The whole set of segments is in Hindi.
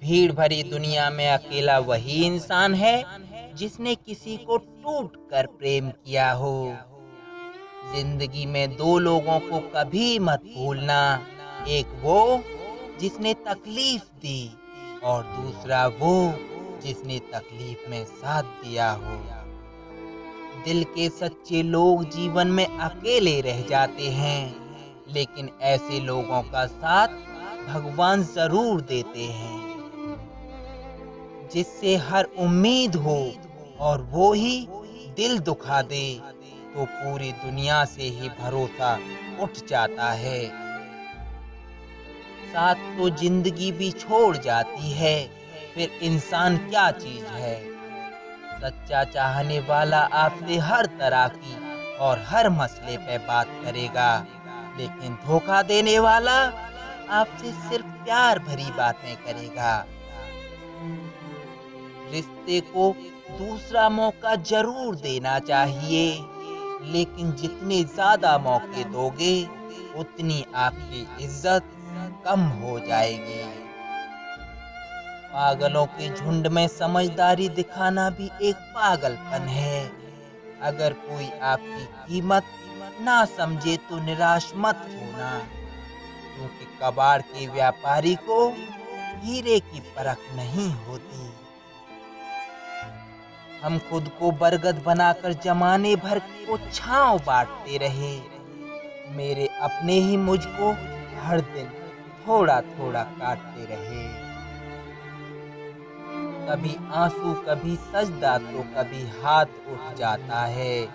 भीड़ भरी दुनिया में अकेला वही इंसान है जिसने किसी को टूट कर प्रेम किया हो। जिंदगी में दो लोगों को कभी मत भूलना, एक वो जिसने तकलीफ दी और दूसरा वो जिसने तकलीफ में साथ दिया हो। दिल के सच्चे लोग जीवन में अकेले रह जाते हैं, लेकिन ऐसे लोगों का साथ भगवान जरूर देते हैं। जिससे हर उम्मीद हो और वो ही दिल दुखा दे तो पूरी दुनिया से ही भरोसा उठ जाता है। साथ तो जिंदगी भी छोड़ जाती है, फिर इंसान क्या चीज है। सच्चा चाहने वाला आपसे हर तरह की और हर मसले पे बात करेगा, लेकिन धोखा देने वाला आपसे सिर्फ प्यार भरी बातें करेगा। रिश्ते को दूसरा मौका जरूर देना चाहिए, लेकिन जितने ज्यादा मौके दोगे उतनी आपकी इज्जत कम हो जाएगी। पागलों के झुंड में समझदारी दिखाना भी एक पागलपन है। अगर कोई आपकी कीमत ना समझे तो निराश मत होना, क्योंकि कबाड़ के व्यापारी को हीरे की परख नहीं होती। हम खुद को बरगद बनाकर जमाने भर को छांव बांटते रहे। मेरे अपने ही मुझको हर दिन थोड़ा थोड़ा काटते रहे। कभी आंसू कभी सजदा तो कभी हाथ उठ जाता है।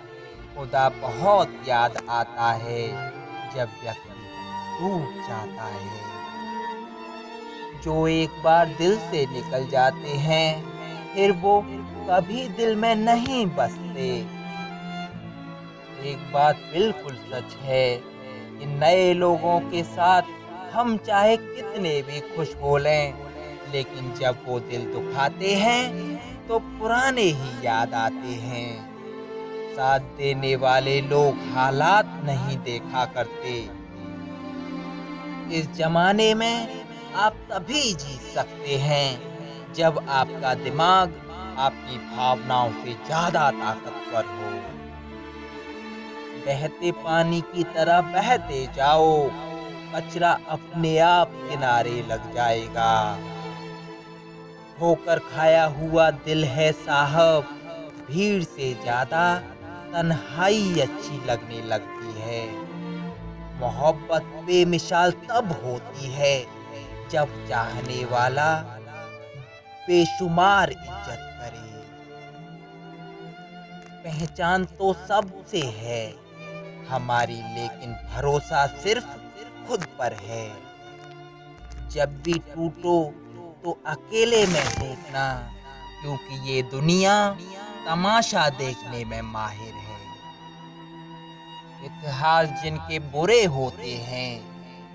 खुदा बहुत याद आता है जब व्यक्ति टूट जाता है। जो एक बार दिल से निकल जाते हैं फिर वो कभी दिल में नहीं बसते। एक बात बिल्कुल सच है कि नए लोगों के साथ हम चाहे कितने भी खुश हो लें, लेकिन जब वो दिल दुखाते हैं तो पुराने ही याद आते हैं। साथ देने वाले लोग हालात नहीं देखा करते। इस जमाने में आप तभी जीत सकते हैं जब आपका दिमाग आपकी भावनाओं से ज्यादा ताकतवर हो। बहते पानी की तरह बहते जाओ, कचरा अपने आप किनारे लग जाएगा। ठोकर खाया हुआ दिल है साहब, भीड़ से ज्यादा तन्हाई अच्छी लगने लगती है। मोहब्बत बेमिसाल तब होती है जब चाहने वाला बेशुमार इज्जत करे। पहचान तो सबसे है हमारी, लेकिन भरोसा सिर्फ खुद पर है। जब भी टूटो तो अकेले में टूटना, क्योंकि ये दुनिया तमाशा देखने में माहिर है। इतिहास जिनके बुरे होते हैं,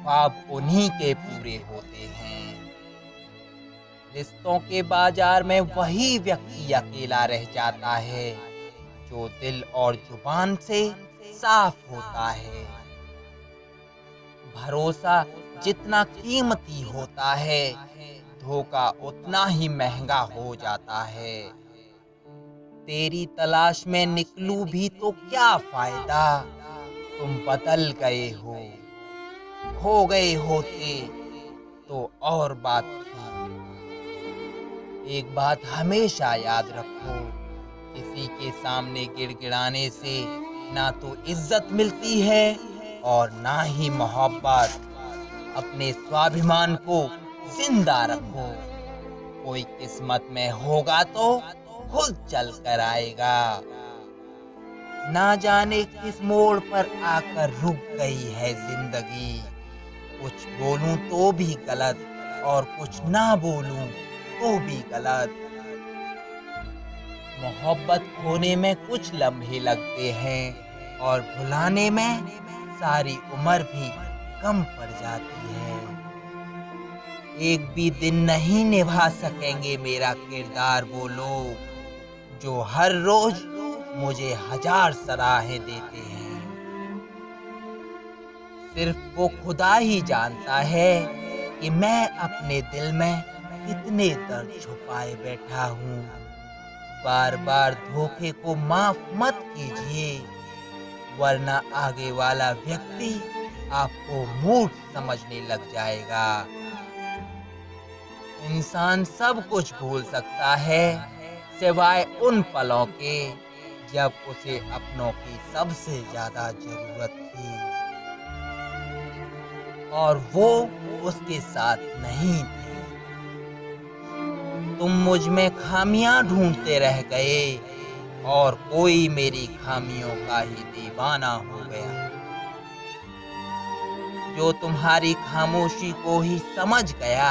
ख्वाब उन्हीं के पूरे होते हैं। रिश्तों के बाजार में वही व्यक्ति अकेला रह जाता है जो दिल और जुबान से साफ होता है। भरोसा जितना कीमती होता है, धोखा उतना ही महंगा हो जाता है। तेरी तलाश में निकलूं भी तो क्या फायदा, तुम बदल गए हो गए होते तो और बात थी। एक बात हमेशा याद रखो, किसी के सामने गिड़गिड़ाने से ना तो इज्जत मिलती है और ना ही मोहब्बत। अपने स्वाभिमान को जिंदा रखो। कोई किस्मत में होगा तो खुद चल कर आएगा। ना जाने किस मोड़ पर आकर रुक गई है जिंदगी। कुछ बोलूं तो भी गलत और कुछ ना बोलूं तो भी गलत। मोहब्बत खोने में कुछ लम्हे लगते हैं और भुलाने में सारी उम्र भी कम पड़ जाती है। एक भी दिन नहीं निभा सकेंगे मेरा किरदार वो लोग जो हर रोज मुझे 1000 सराहें देते हैं। सिर्फ वो खुदा ही जानता है कि मैं अपने दिल में कितने दर्द छुपाए बैठा हूँ। बार बार धोखे को माफ मत कीजिए, वरना आगे वाला व्यक्ति आपको मूर्ख समझने लग जाएगा। इंसान सब कुछ भूल सकता है, सिवाय उन पलों के जब उसे अपनों की सबसे ज्यादा जरूरत थी और वो उसके साथ नहीं थे। तुम मुझ में खामियां ढूंढते रह गए और कोई मेरी खामियों का ही दीवाना हो गया, जो तुम्हारी खामोशी को ही समझ गया।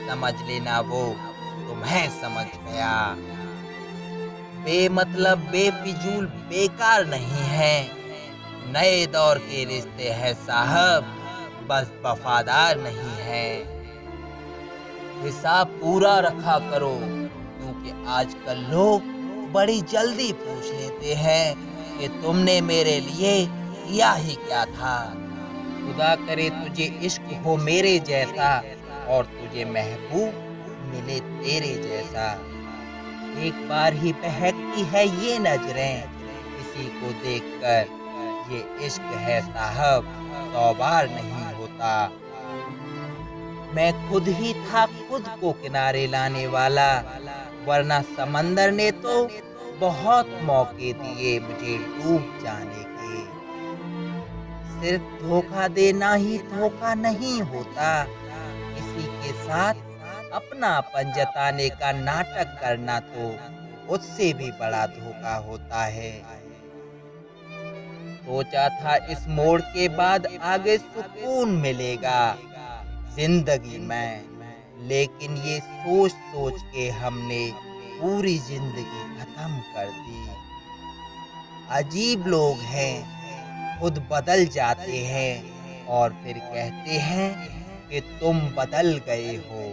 समझ लेना वो तुम्हें समझ गया। बेमतलब बेफिजूल बेकार नहीं है, नए दौर के रिश्ते हैं साहब, बस वफादार नहीं है। हिसाब पूरा रखा करो, क्योंकि आजकल लोग बड़ी जल्दी पूछ लेते हैं कि तुमने मेरे लिए किया ही क्या था। खुदा करे तुझे इश्क हो मेरे जैसा और तुझे महबूब मिले तेरे जैसा। एक बार ही बहकती है ये नजरें, किसी को देखकर ये इश्क है साहब, 100 बार नहीं होता। मैं खुद ही था खुद को किनारे लाने वाला, वरना समंदर ने तो बहुत मौके दिए मुझे डूब जाने के। सिर्फ धोखा देना ही धोखा नहीं होता, किसी के साथ अपनापन जताने का नाटक करना तो उससे भी बड़ा धोखा होता है। सोचा था इस मोड़ के बाद आगे सुकून मिलेगा जिंदगी में, लेकिन ये सोच सोच के हमने पूरी जिंदगी खत्म कर दी। अजीब लोग हैं, खुद बदल जाते हैं और फिर कहते हैं कि तुम बदल गए हो।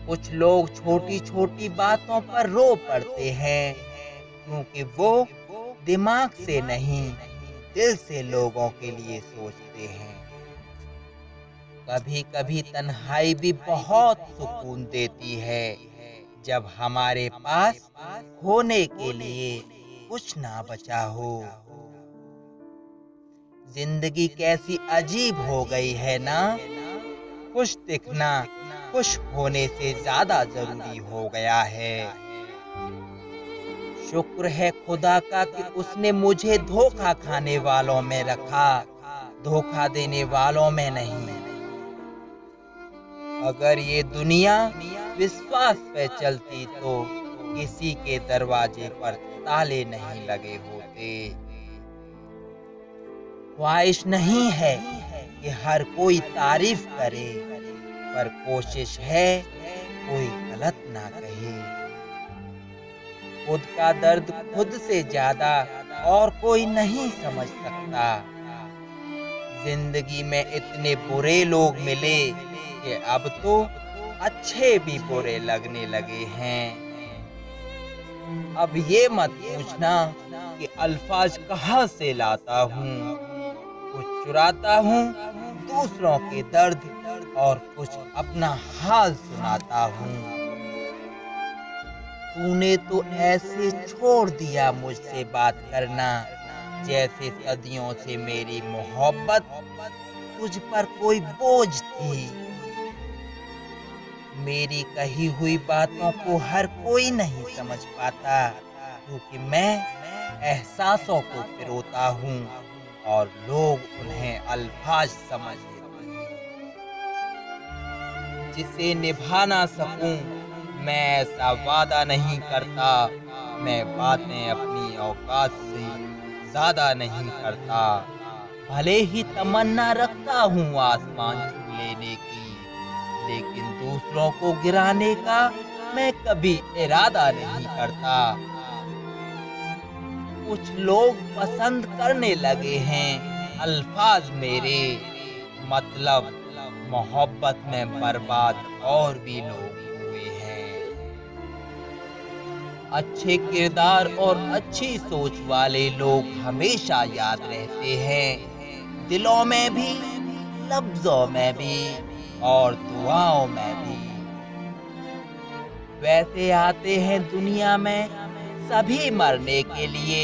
कुछ लोग छोटी छोटी बातों पर रो पड़ते हैं, क्योंकि वो दिमाग से नहीं दिल से लोगों के लिए सोचते हैं। कभी कभी तन्हाई भी बहुत सुकून देती है, जब हमारे पास खोने के लिए कुछ ना बचा हो। जिंदगी कैसी अजीब हो गई है ना, खुश दिखना खुश होने से ज्यादा जरूरी हो गया है। शुक्र है खुदा का कि उसने मुझे धोखा खाने वालों में रखा, धोखा देने वालों में नहीं। अगर ये दुनिया विश्वास पे चलती तो किसी के दरवाजे पर ताले नहीं लगे होते। ख्वाहिश नहीं है कि हर कोई तारीफ करे, पर कोशिश है कोई गलत ना कहे। खुद का दर्द खुद से ज्यादा और कोई नहीं समझ सकता। जिंदगी में इतने बुरे लोग मिले कि अब तो अच्छे भी बुरे लगने लगे हैं। अब ये मत पूछना कि अल्फाज कहाँ से लाता हूँ, कुछ चुराता हूँ दूसरों के दर्द और कुछ अपना हाल सुनाता हूँ। तूने तो ऐसे छोड़ दिया मुझसे बात करना, जैसे सदियों से मेरी मोहब्बत तुझ पर कोई बोझ थी। मेरी कही हुई बातों को हर कोई नहीं समझ पाता, क्योंकि मैं एहसासों को पिरोता हूँ और लोग उन्हें अल्फाज समझ लेते हैं। जिसे निभा ना सकूं मैं ऐसा वादा नहीं करता, मैं बातें अपनी औकात से ज्यादा नहीं करता। भले ही तमन्ना रखता हूँ आसमान छू लेने की, लेकिन दूसरों को गिराने का मैं कभी इरादा नहीं करता। कुछ लोग पसंद करने लगे हैं अल्फाज मेरे, मतलब मोहब्बत में बर्बाद और भी लोग हुए हैं। अच्छे किरदार और अच्छी सोच वाले लोग हमेशा याद रहते हैं, दिलों में भी, लफ्जों में भी और दुआओं में भी। वैसे आते हैं दुनिया में सभी मरने के लिए।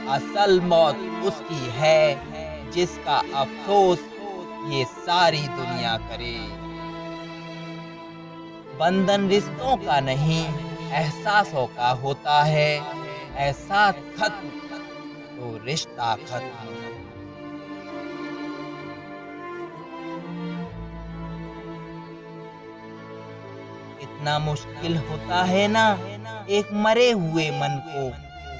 असल मौत उसकी है जिसका अफसोस ये सारी दुनिया करे। बंधन रिश्तों का नहीं एहसासों का होता है। एहसास खत्म तो रिश्ता खत्म। इतना मुश्किल होता है ना एक मरे हुए मन को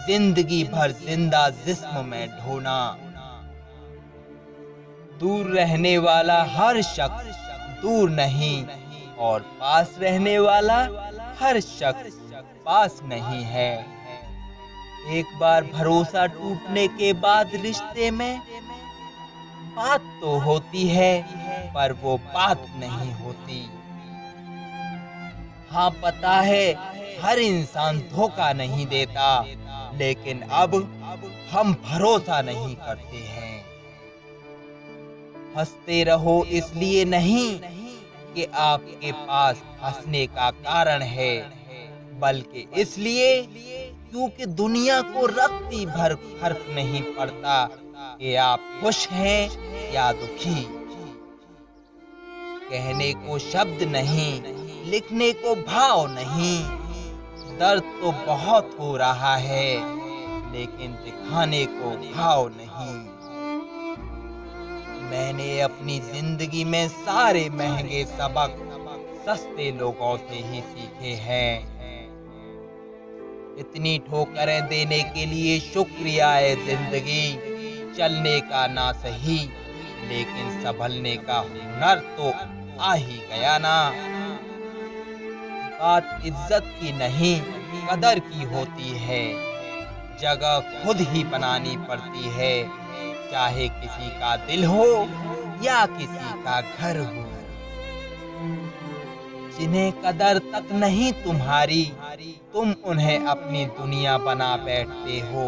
जिंदगी भर जिंदा जिस्म में ढोना। दूर रहने वाला हर शख्स दूर नहीं और पास रहने वाला हर शख्स पास नहीं है। एक बार भरोसा टूटने के बाद रिश्ते में बात तो होती है पर वो बात नहीं होती। हाँ पता है हर इंसान धोखा नहीं देता, लेकिन अब हम भरोसा नहीं करते हैं। हंसते रहो इसलिए नहीं कि आपके पास हंसने का कारण है, बल्कि इसलिए क्योंकि दुनिया को रत्ती भर फर्क नहीं पड़ता कि आप खुश हैं या दुखी। कहने को शब्द नहीं, लिखने को भाव नहीं। दर्द तो बहुत हो रहा है लेकिन दिखाने को भाव नहीं। मैंने अपनी जिंदगी में सारे महंगे सबक सस्ते लोगों से ही सीखे हैं। इतनी ठोकरें देने के लिए शुक्रिया है जिंदगी। चलने का ना सही लेकिन संभलने का हुनर तो आ ही गया ना। बात इज्जत की नहीं कदर की होती है। जगह खुद ही बनानी पड़ती है, चाहे किसी का दिल हो या किसी का घर हो। जिन्हें कदर तक नहीं तुम्हारी, तुम उन्हें अपनी दुनिया बना बैठते हो।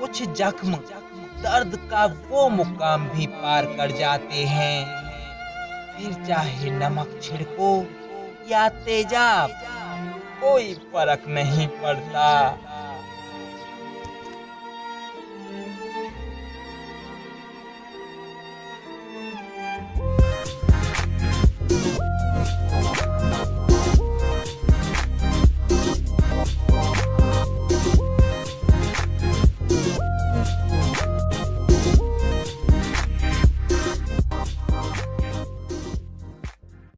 कुछ जख्म दर्द का वो मुकाम भी पार कर जाते हैं, फिर चाहे नमक छिड़को या तेजाब कोई फर्क नहीं पड़ता।